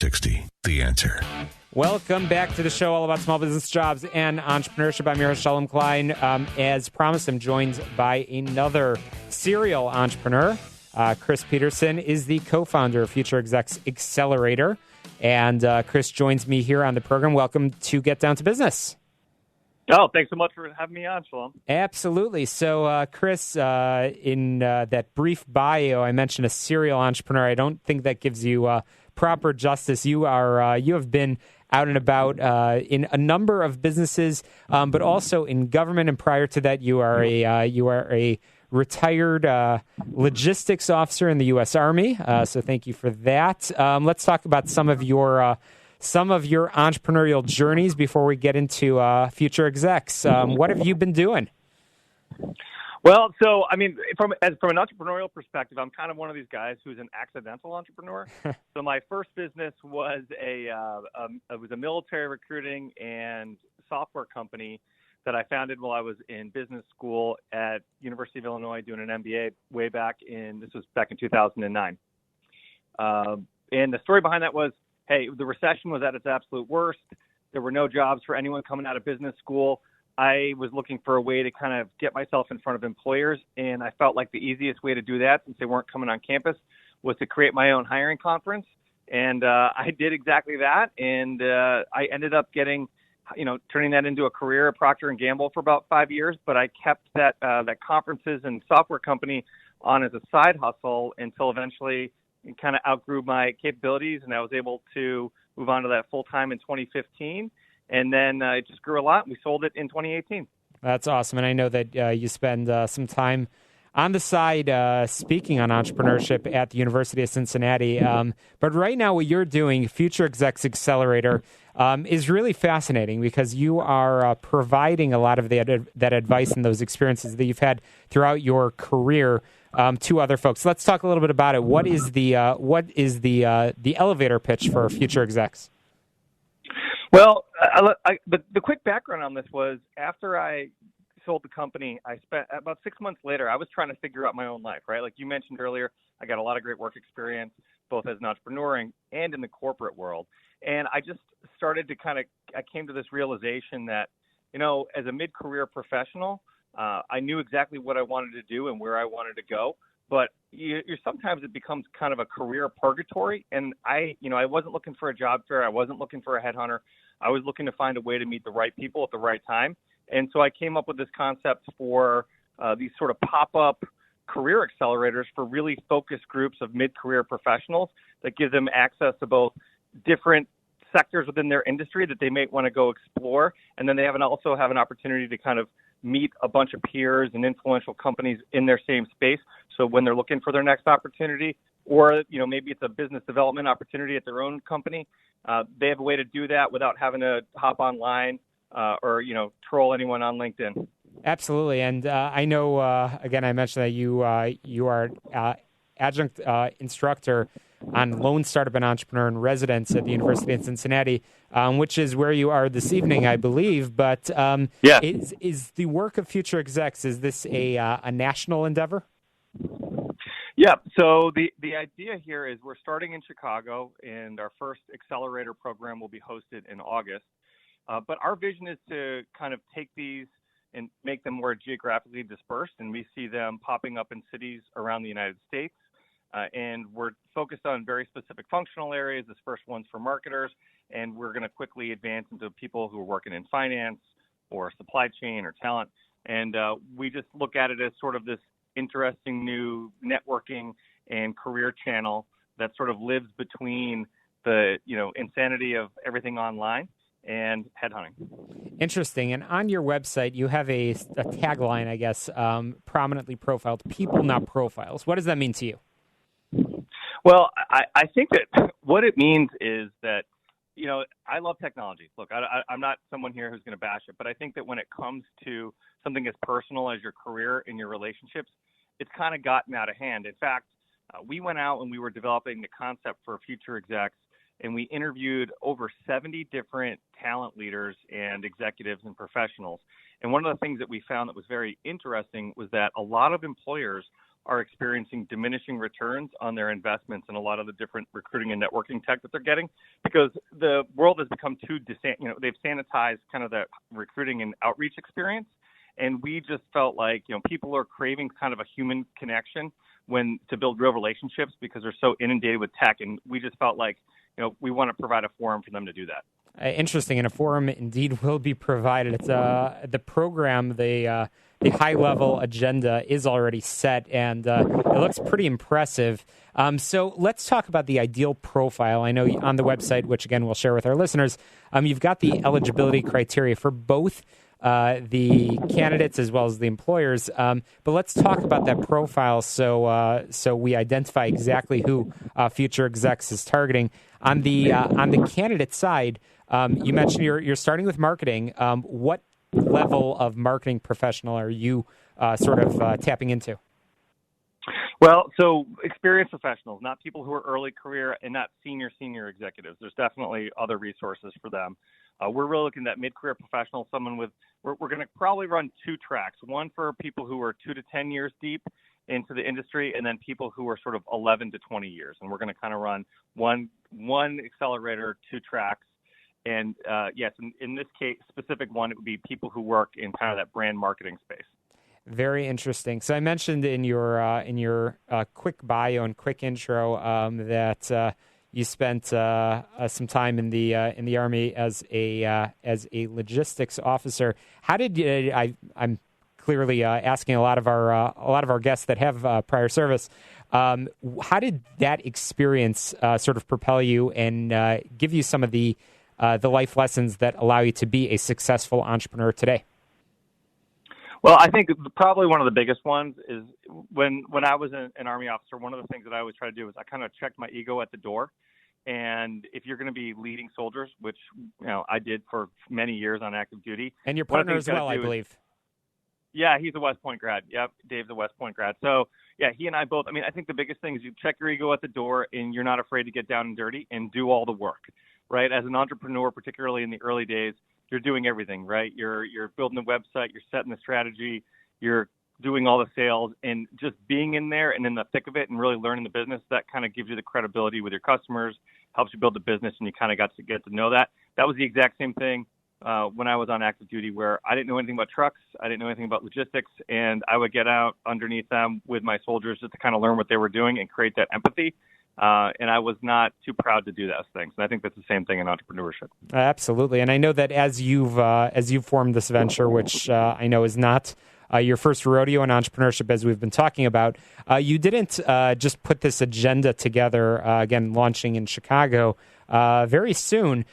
60, The Answer. Welcome back to the show all about small business, jobs, and entrepreneurship. I'm your host, Shalom Klein. As promised, I'm joined by another serial entrepreneur. Chris Petersen is the co-founder of Future Execs Accelerator. And Chris joins me here on the program. Welcome to Get Down to Business. Oh, thanks so much for having me on, Shalom. Absolutely. So, Chris, in that brief bio, I mentioned a serial entrepreneur. I don't think that gives you proper justice. You have been out and about in a number of businesses, but also in government. And prior to that, you are a retired logistics officer in the U.S. Army. So, thank you for that. Let's talk about some of your entrepreneurial journeys before we get into Future Execs. What have you been doing? Well, so I mean, from an entrepreneurial perspective, I'm kind of one of these guys who's an accidental entrepreneur. So my first business was a military recruiting and software company that I founded while I was in business school at University of Illinois doing an MBA way back in 2009. And the story behind that was, hey, the recession was at its absolute worst. There were no jobs for anyone coming out of business school. I was looking for a way to kind of get myself in front of employers, and I felt like the easiest way to do that, since they weren't coming on campus, was to create my own hiring conference. And I did exactly that, and I ended up turning that into a career at Procter & Gamble for about 5 years, but I kept that conferences and software company on as a side hustle until eventually it kind of outgrew my capabilities, and I was able to move on to that full-time in 2015. And then it just grew a lot. We sold it in 2018. That's awesome. And I know that you spend some time on the side speaking on entrepreneurship at the University of Cincinnati. But right now what you're doing, Future Execs Accelerator, is really fascinating because you are providing a lot of that advice and those experiences that you've had throughout your career to other folks. Let's talk a little bit about it. What is the elevator pitch for Future Execs? Well, the quick background on this was after I sold the company, I spent about 6 months later, I was trying to figure out my own life, right? Like you mentioned earlier, I got a lot of great work experience, both as an entrepreneur and in the corporate world. And I just started to I came to this realization that, as a mid-career professional, I knew exactly what I wanted to do and where I wanted to go. But sometimes it becomes kind of a career purgatory. And I wasn't looking for a job fair. I wasn't looking for a headhunter. I was looking to find a way to meet the right people at the right time. And so I came up with this concept for these sort of pop-up career accelerators for really focused groups of mid-career professionals that give them access to both different sectors within their industry that they may want to go explore. And then they also have an opportunity to kind of meet a bunch of peers and influential companies in their same space. So when they're looking for their next opportunity, or maybe it's a business development opportunity at their own company, they have a way to do that without having to hop online or troll anyone on LinkedIn. Absolutely, and I know again I mentioned that you are adjunct instructor on Lone Startup and Entrepreneur in Residence at the University of Cincinnati, which is where you are this evening, I believe. But yeah. Is the work of Future Execs, is this a national endeavor? Yeah, so the idea here is we're starting in Chicago, and our first accelerator program will be hosted in August. But our vision is to kind of take these and make them more geographically dispersed, and we see them popping up in cities around the United States. And we're focused on very specific functional areas. This first one's for marketers, and we're going to quickly advance into people who are working in finance or supply chain or talent. And we just look at it as sort of this interesting new networking and career channel that sort of lives between the insanity of everything online and headhunting. Interesting. And on your website, you have a tagline, I guess, prominently profiled, people, not profiles. What does that mean to you? Well, I think that what it means is that, I love technology. Look, I'm not someone here who's going to bash it, but I think that when it comes to something as personal as your career and your relationships, it's kind of gotten out of hand. In fact, we went out and we were developing the concept for Future Execs, and we interviewed over 70 different talent leaders and executives and professionals. And one of the things that we found that was very interesting was that a lot of employers are experiencing diminishing returns on their investments in a lot of the different recruiting and networking tech that they're getting, because the world has become too they've sanitized kind of the recruiting and outreach experience. And we just felt like, people are craving kind of a human connection to build real relationships because they're so inundated with tech. And we just felt like, we want to provide a forum for them to do that. Interesting, and a forum indeed will be provided. It's the program, the high-level agenda is already set, and it looks pretty impressive. So let's talk about the ideal profile. I know on the website, which again we'll share with our listeners, you've got the eligibility criteria for both the candidates as well as the employers. But let's talk about that profile so we identify exactly who Future Execs is targeting. On the candidate side, you mentioned you're starting with marketing. What level of marketing professional are you tapping into? Well, so experienced professionals, not people who are early career and not senior executives. There's definitely other resources for them. We're really looking at mid-career professionals, we're going to probably run two tracks, one for people who are 2 to 10 years deep into the industry, and then people who are sort of 11 to 20 years. And we're going to kind of run one accelerator, 2 tracks. And yes, in this case, specific one, it would be people who work in kind of that brand marketing space. Very interesting. So I mentioned in your quick bio and quick intro that you spent some time in the Army as a logistics officer. How did I'm clearly asking a lot of our guests that have prior service. How did that experience sort of propel you and give you some of the life lessons that allow you to be a successful entrepreneur today? Well, I think probably one of the biggest ones is when I was an Army officer, one of the things that I always try to do is I kind of checked my ego at the door. And if you're going to be leading soldiers, which I did for many years on active duty. And your partner as well, I believe. Yeah, he's a West Point grad. Yep, Dave's a West Point grad. So, yeah, he and I both, I think the biggest thing is you check your ego at the door and you're not afraid to get down and dirty and do all the work, right? As an entrepreneur, particularly in the early days, you're doing everything, right? You're building the website, you're setting the strategy, you're doing all the sales, and just being in there and in the thick of it and really learning the business, that kind of gives you the credibility with your customers, helps you build the business, and you kind of got to get to know that. That was the exact same thing when I was on active duty, where I didn't know anything about trucks, I didn't know anything about logistics, and I would get out underneath them with my soldiers just to kind of learn what they were doing and create that empathy. And I was not too proud to do those things. And I think that's the same thing in entrepreneurship. Absolutely. And I know that as you've formed this venture, which I know is not your first rodeo in entrepreneurship, as we've been talking about, you didn't just put this agenda together, again, launching in Chicago very soon.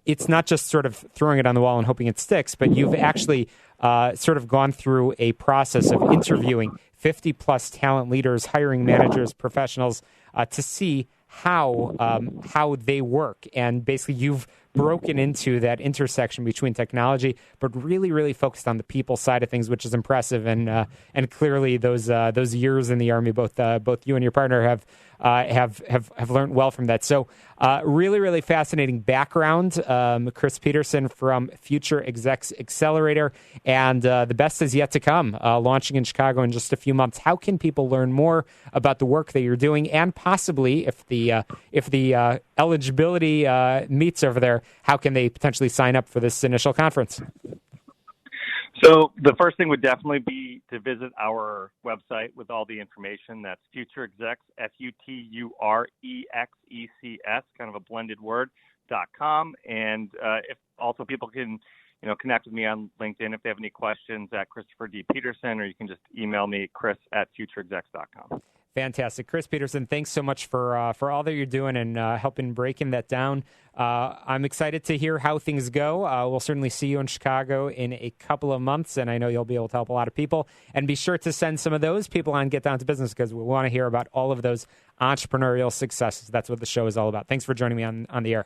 It's not just sort of throwing it on the wall and hoping it sticks, but you've actually sort of gone through a process of interviewing 50-plus talent leaders, hiring managers, professionals, to see how they work. And basically you've broken into that intersection between technology, but really, really focused on the people side of things, which is impressive. And clearly those years in the Army, both you and your partner have learned well from that. So really, really fascinating background. Chris Petersen from Future Execs Accelerator, and the best is yet to come, launching in Chicago in just a few months. How can people learn more about the work that you're doing, and possibly if the eligibility meets over there, how can they potentially sign up for this initial conference? So the first thing would definitely be to visit our website with all the information. That's Future Execs, FUTUREXECS, kind of a blended word, .com. And if also people can, connect with me on LinkedIn if they have any questions at Christopher D. Petersen, or you can just email me, chris@futureexecs.com. Fantastic. Chris Petersen, thanks so much for all that you're doing and helping breaking that down. I'm excited to hear how things go. We'll certainly see you in Chicago in a couple of months, and I know you'll be able to help a lot of people. And be sure to send some of those people on Get Down to Business, because we want to hear about all of those entrepreneurial successes. That's what the show is all about. Thanks for joining me on the air.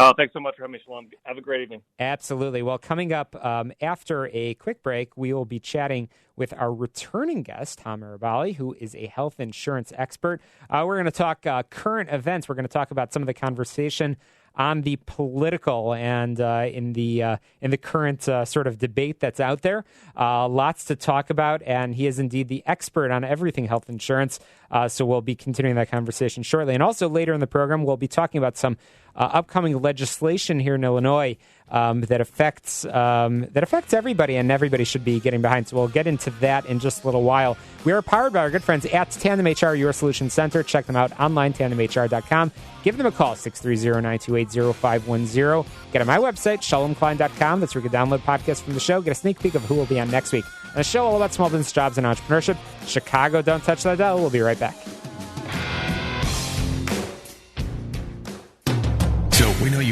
Oh, thanks so much for having me, Shalom. Have a great evening. Absolutely. Well, coming up after a quick break, we will be chatting with our returning guest, Tom Arabali, who is a health insurance expert. We're going to talk current events. We're going to talk about some of the conversation on the political and in the current sort of debate that's out there. Lots to talk about, and he is indeed the expert on everything health insurance. So we'll be continuing that conversation shortly. And also later in the program, we'll be talking about some upcoming legislation here in Illinois that affects everybody, and everybody should be getting behind. So we'll get into that in just a little while. We are powered by our good friends at Tandem HR, your solution center. Check them out online, tandemhr.com. Give them a call, 630-928-0510. Get on my website, shalomklein.com. That's where you can download podcasts from the show. Get a sneak peek of who will be on next week. And the show all about small business, jobs, and entrepreneurship. Chicago, don't touch that dial. We'll be right back. So we know you